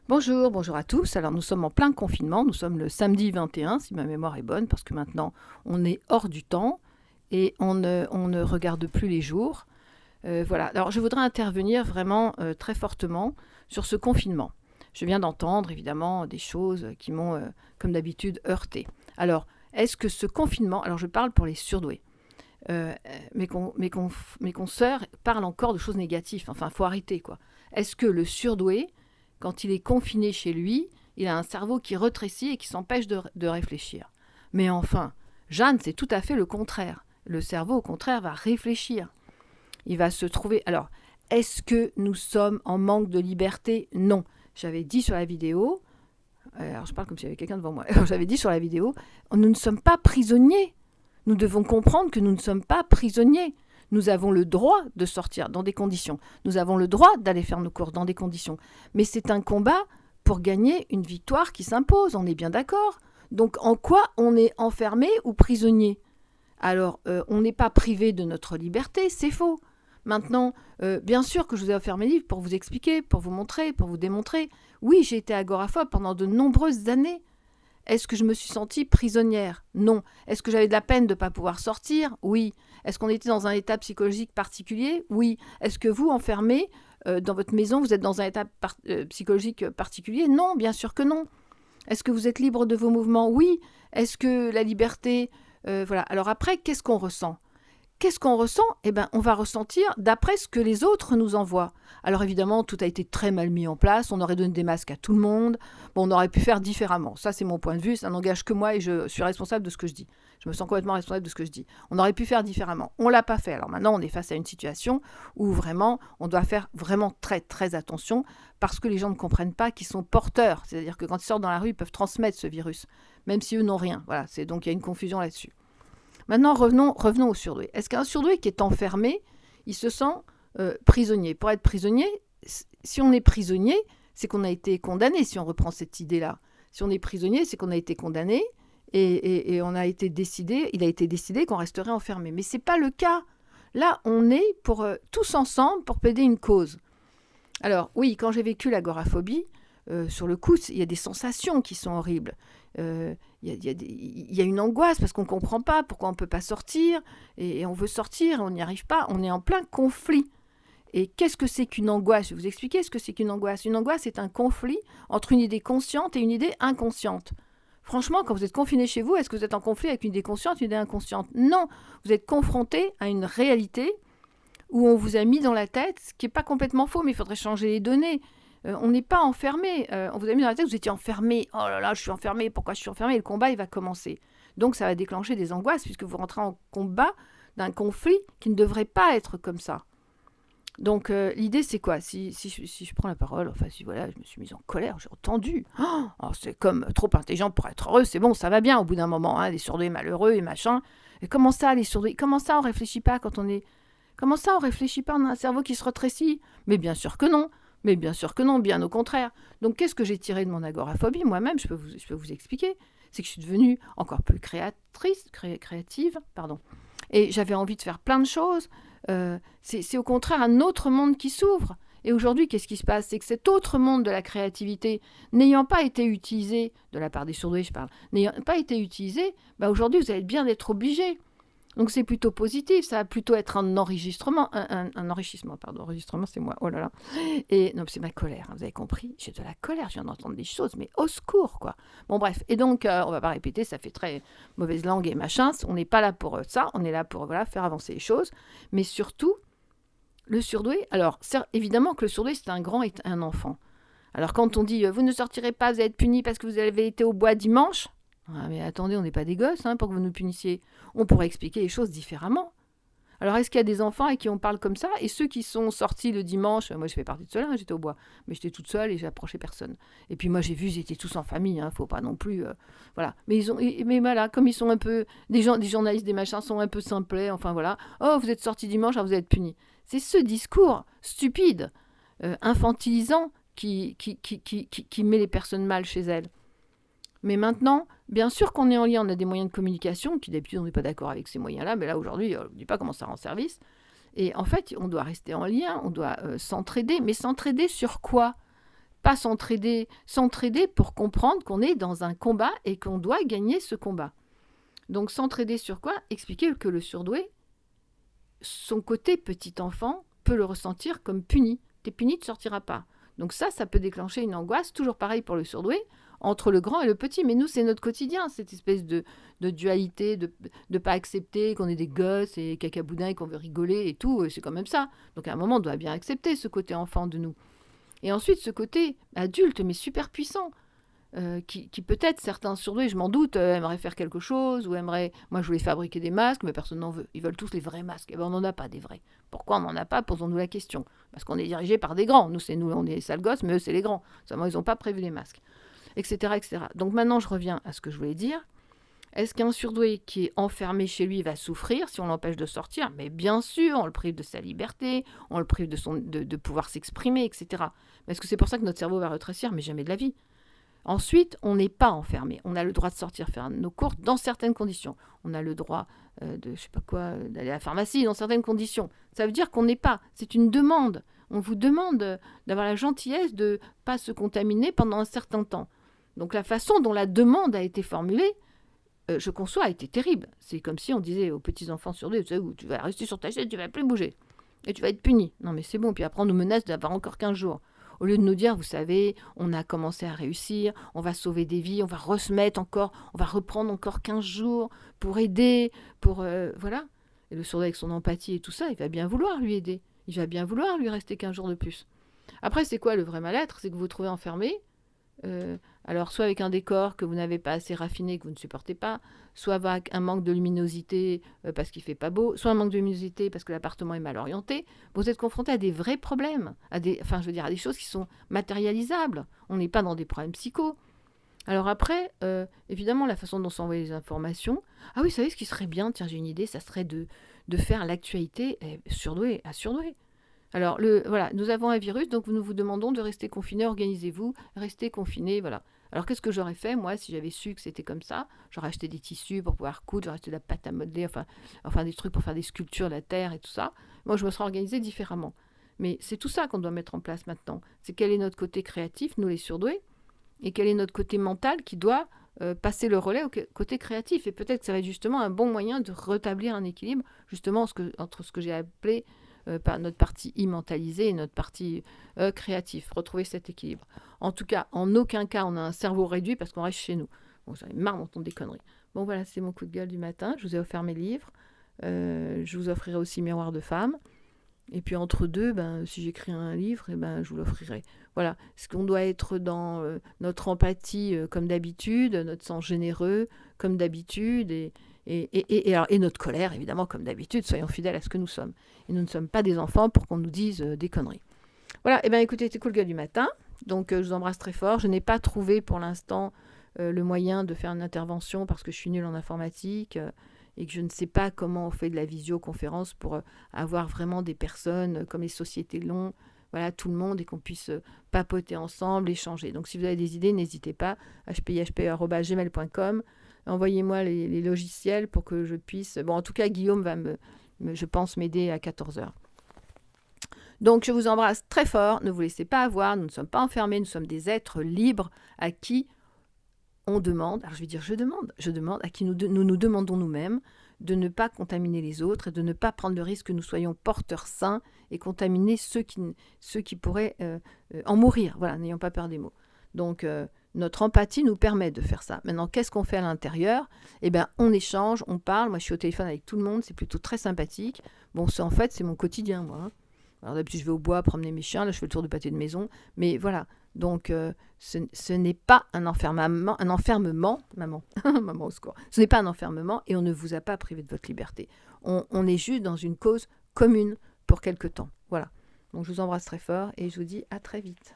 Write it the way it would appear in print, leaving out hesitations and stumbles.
Bonjour, bonjour à tous. Alors nous sommes en plein confinement, nous sommes le samedi 21 si ma mémoire est bonne, parce que maintenant on est hors du temps et on ne regarde plus les jours. Voilà, alors je voudrais intervenir vraiment très fortement sur ce confinement. Je viens d'entendre évidemment des choses qui m'ont, comme d'habitude, heurté. Alors, est-ce que ce confinement, alors je parle pour les surdoués, euh, mes consoeurs parlent encore de choses négatives, enfin il faut arrêter quoi. Est-ce que le surdoué, quand il est confiné chez lui, il a un cerveau qui rétrécit et qui s'empêche de réfléchir? Mais enfin, Jeanne, c'est tout à fait le contraire. Le cerveau, au contraire, va réfléchir. Il va se trouver... Alors, est-ce que nous sommes en manque de liberté? Non. J'avais dit sur la vidéo, alors je parle comme s'il y avait quelqu'un devant moi, j'avais dit sur la vidéo, nous ne sommes pas prisonniers. Nous devons comprendre que nous ne sommes pas prisonniers. Nous avons le droit de sortir dans des conditions. Nous avons le droit d'aller faire nos courses dans des conditions. Mais c'est un combat pour gagner une victoire qui s'impose, on est bien d'accord. Donc en quoi on est enfermé ou prisonnier? Alors, on n'est pas privé de notre liberté, c'est faux. Maintenant, bien sûr que je vous ai offert mes livres pour vous expliquer, pour vous montrer, pour vous démontrer. Oui, j'ai été agoraphobe pendant de nombreuses années. Est-ce que je me suis sentie prisonnière? Non. Est-ce que j'avais de la peine de ne pas pouvoir sortir? Oui. Est-ce qu'on était dans un état psychologique particulier? Oui. Est-ce que vous, enfermé dans votre maison, vous êtes dans un état psychologique particulier? Non, bien sûr que non. Est-ce que vous êtes libre de vos mouvements? Oui. Est-ce que la liberté... voilà. Alors après, qu'est-ce qu'on ressent? Qu'est-ce qu'on ressent? Eh bien, on va ressentir d'après ce que les autres nous envoient. Alors évidemment, tout a été très mal mis en place. On aurait donné des masques à tout le monde. Bon, on aurait pu faire différemment. Ça, c'est mon point de vue. Ça n'engage que moi et je suis responsable de ce que je dis. Je me sens complètement responsable de ce que je dis. On aurait pu faire différemment. On ne l'a pas fait. Alors maintenant, on est face à une situation où vraiment, on doit faire vraiment très, très attention parce que les gens ne comprennent pas qu'ils sont porteurs. C'est-à-dire que quand ils sortent dans la rue, ils peuvent transmettre ce virus, même si eux n'ont rien. Voilà, donc il y a une confusion là-dessus. Maintenant, revenons au surdoué. Est-ce qu'un surdoué qui est enfermé, il se sent prisonnier? Pour être prisonnier, si on est prisonnier, c'est qu'on a été condamné, si on reprend cette idée-là. Si on est prisonnier, c'est qu'on a été condamné et il a été décidé qu'on resterait enfermé. Mais ce n'est pas le cas. Là, on est pour tous ensemble pour plaider une cause. Alors oui, quand j'ai vécu l'agoraphobie, sur le coup, il y a des sensations qui sont horribles. Il y a une angoisse parce qu'on ne comprend pas pourquoi on ne peut pas sortir et on veut sortir et on n'y arrive pas. On est en plein conflit. Et qu'est-ce que c'est qu'une angoisse? Je vais vous expliquer ce que c'est qu'une angoisse. Une angoisse, c'est un conflit entre une idée consciente et une idée inconsciente. Franchement, quand vous êtes confiné chez vous, est-ce que vous êtes en conflit avec une idée consciente et une idée inconsciente? Non, vous êtes confronté à une réalité où on vous a mis dans la tête, ce qui n'est pas complètement faux, mais il faudrait changer les données. On n'est pas enfermé. On vous a mis dans la tête que vous étiez enfermé. Oh là là, je suis enfermé. Pourquoi je suis enfermé? Et le combat, il va commencer. Donc, ça va déclencher des angoisses puisque vous rentrez en combat d'un conflit qui ne devrait pas être comme ça. Donc, l'idée, c'est quoi? Si je prends la parole, enfin, si voilà, je me suis mise en colère, j'ai entendu. Oh, c'est comme trop intelligent pour être heureux, c'est bon, ça va bien au bout d'un moment, hein, les surdoués malheureux et machin. Et comment ça, les surdoués? Comment ça, on réfléchit pas quand on est. Comment ça, on réfléchit pas? On a un cerveau qui se rétrécit? Mais bien sûr que non. Mais bien sûr que non, bien au contraire. Donc, qu'est-ce que j'ai tiré de mon agoraphobie? Moi-même, je peux vous expliquer. C'est que je suis devenue encore plus créative, pardon. Et j'avais envie de faire plein de choses. C'est au contraire un autre monde qui s'ouvre. Et aujourd'hui, qu'est-ce qui se passe? C'est que cet autre monde de la créativité, n'ayant pas été utilisé, de la part des surdoués, je parle, n'ayant pas été utilisé, bah aujourd'hui, vous allez bien être obligé. Donc c'est plutôt positif, ça va plutôt être un enregistrement, un enrichissement, pardon, enregistrement c'est moi, oh là là. Et non, c'est ma colère, hein, vous avez compris, j'ai de la colère, je viens d'entendre des choses, mais au secours quoi. Bon bref, et donc on va pas répéter, ça fait très mauvaise langue et machin, on n'est pas là pour ça, on est là pour voilà, faire avancer les choses, mais surtout, le surdoué, alors évidemment que le surdoué c'est un grand et un enfant. Alors quand on dit vous ne sortirez pas, vous allez être puni parce que vous avez été au bois dimanche, ah, mais attendez, on n'est pas des gosses hein, pour que vous nous punissiez. On pourrait expliquer les choses différemment. Alors, est-ce qu'il y a des enfants à qui on parle comme ça? Et ceux qui sont sortis le dimanche, moi je fais partie de ceux-là, hein, j'étais au bois, mais j'étais toute seule et j'ai approché personne. Et puis moi j'ai vu, ils étaient tous en famille, hein, faut pas non plus... voilà. Mais voilà, comme ils sont un peu... des journalistes, des machins sont un peu simplets, enfin voilà. Oh, vous êtes sortis dimanche, alors vous êtes punis. C'est ce discours stupide, infantilisant, qui met les personnes mal chez elles. Mais maintenant, bien sûr qu'on est en lien, on a des moyens de communication, qui d'habitude on n'est pas d'accord avec ces moyens-là, mais là aujourd'hui, on ne dit pas comment ça rend service. Et en fait, on doit rester en lien, on doit s'entraider. Mais s'entraider sur quoi? pas s'entraider pour comprendre qu'on est dans un combat et qu'on doit gagner ce combat. Donc s'entraider sur quoi? Expliquer que le surdoué, son côté petit enfant, peut le ressentir comme puni. T'es puni, tu ne sortiras pas. Donc ça peut déclencher une angoisse, toujours pareil pour le surdoué, entre le grand et le petit. Mais nous, c'est notre quotidien, cette espèce de dualité, de ne pas accepter qu'on est des gosses et cacaboudins et qu'on veut rigoler et tout. C'est quand même ça. Donc à un moment, on doit bien accepter ce côté enfant de nous. Et ensuite, ce côté adulte, mais super puissant, qui peut-être, certains surdoués, je m'en doute, aimeraient faire quelque chose, ou aimeraient... Moi, je voulais fabriquer des masques, mais personne n'en veut. Ils veulent tous les vrais masques. Eh bien, on n'en a pas des vrais. Pourquoi on n'en a pas? Posons-nous la question. Parce qu'on est dirigé par des grands. Nous, on est les sales gosses, mais eux, c'est les grands. Seulement, ils n'ont pas prévu les masques, etc., etc. Donc maintenant, je reviens à ce que je voulais dire. Est-ce qu'un surdoué qui est enfermé chez lui va souffrir si on l'empêche de sortir? Mais bien sûr, on le prive de sa liberté, on le prive de pouvoir s'exprimer, etc. Mais est-ce que c'est pour ça que notre cerveau va rétrécir? Mais jamais de la vie. Ensuite, on n'est pas enfermé. On a le droit de sortir faire nos courses dans certaines conditions. On a le droit d'aller à la pharmacie dans certaines conditions. Ça veut dire qu'on n'est pas. C'est une demande. On vous demande d'avoir la gentillesse de ne pas se contaminer pendant un certain temps. Donc la façon dont la demande a été formulée, je conçois, a été terrible. C'est comme si on disait aux petits-enfants surdoués, tu vas rester sur ta chaise, tu ne vas plus bouger. Et tu vas être puni. Non mais c'est bon. Puis après, on nous menace d'avoir encore 15 jours. Au lieu de nous dire, vous savez, on a commencé à réussir, on va sauver des vies, on va on va reprendre encore 15 jours pour aider, voilà. Et le surdoué avec son empathie et tout ça, il va bien vouloir lui aider. Il va bien vouloir lui rester 15 jours de plus. Après, c'est quoi le vrai mal-être? C'est que vous vous trouvez enfermé. Alors, soit avec un décor que vous n'avez pas assez raffiné, que vous ne supportez pas, soit avec un manque de luminosité parce qu'il ne fait pas beau, soit un manque de luminosité parce que l'appartement est mal orienté. Vous êtes confronté à des vrais problèmes, à des choses qui sont matérialisables. On n'est pas dans des problèmes psycho. Alors après, évidemment, la façon dont s'envoient les informations. Ah oui, vous savez ce qui serait bien, tiens, j'ai une idée, ça serait de faire l'actualité surdoué à surdoué. Alors, voilà, nous avons un virus, donc nous vous demandons de rester confinés, organisez-vous, restez confinés, voilà. Alors, qu'est-ce que j'aurais fait, moi, si j'avais su que c'était comme ça? J'aurais acheté des tissus pour pouvoir coudre, j'aurais acheté de la pâte à modeler, enfin des trucs pour faire des sculptures, la terre et tout ça. Moi, je me serais organisée différemment. Mais c'est tout ça qu'on doit mettre en place maintenant. C'est quel est notre côté créatif, nous les surdoués, et quel est notre côté mental qui doit passer le relais au côté créatif. Et peut-être que ça va être justement un bon moyen de rétablir un équilibre, justement, entre ce que j'ai appelé par notre partie immentalisée et notre partie créatif, retrouver cet équilibre. En tout cas, en aucun cas, on a un cerveau réduit parce qu'on reste chez nous. Bon, j'en ai marre d'entendre des conneries. Bon, voilà, c'est mon coup de gueule du matin. Je vous ai offert mes livres. Je vous offrirai aussi Miroir de femme. Et puis entre deux, si j'écris un livre, je vous l'offrirai. Voilà, ce qu'on doit être dans notre empathie comme d'habitude, notre sens généreux comme d'habitude, et notre colère, évidemment, comme d'habitude, soyons fidèles à ce que nous sommes. Et nous ne sommes pas des enfants pour qu'on nous dise des conneries. Voilà, écoutez, c'était cool gueule du matin. Donc, je vous embrasse très fort. Je n'ai pas trouvé pour l'instant le moyen de faire une intervention parce que je suis nulle en informatique et que je ne sais pas comment on fait de la visioconférence pour avoir vraiment des personnes comme les sociétés l'ont, voilà, tout le monde, et qu'on puisse papoter ensemble, échanger. Donc, si vous avez des idées, n'hésitez pas, hpihpe@gmail.com. Envoyez-moi les logiciels pour que je puisse... Bon, en tout cas, Guillaume va je pense, m'aider à 14h. Donc, je vous embrasse très fort. Ne vous laissez pas avoir. Nous ne sommes pas enfermés. Nous sommes des êtres libres à qui on demande... Alors, je demande à qui nous demandons nous-mêmes de ne pas contaminer les autres et de ne pas prendre le risque que nous soyons porteurs sains et contaminer ceux qui pourraient en mourir. Voilà, n'ayons pas peur des mots. Donc... notre empathie nous permet de faire ça. Maintenant, qu'est-ce qu'on fait à l'intérieur? On échange, on parle. Moi, je suis au téléphone avec tout le monde. C'est plutôt très sympathique. Bon, c'est mon quotidien, moi. Alors, d'habitude, je vais au bois promener mes chiens. Là, je fais le tour du pâté de maison. Mais voilà. Donc, ce n'est pas un enfermement. Maman, maman au secours. Ce n'est pas un enfermement et on ne vous a pas privé de votre liberté. On est juste dans une cause commune pour quelque temps. Voilà. Donc, je vous embrasse très fort et je vous dis à très vite.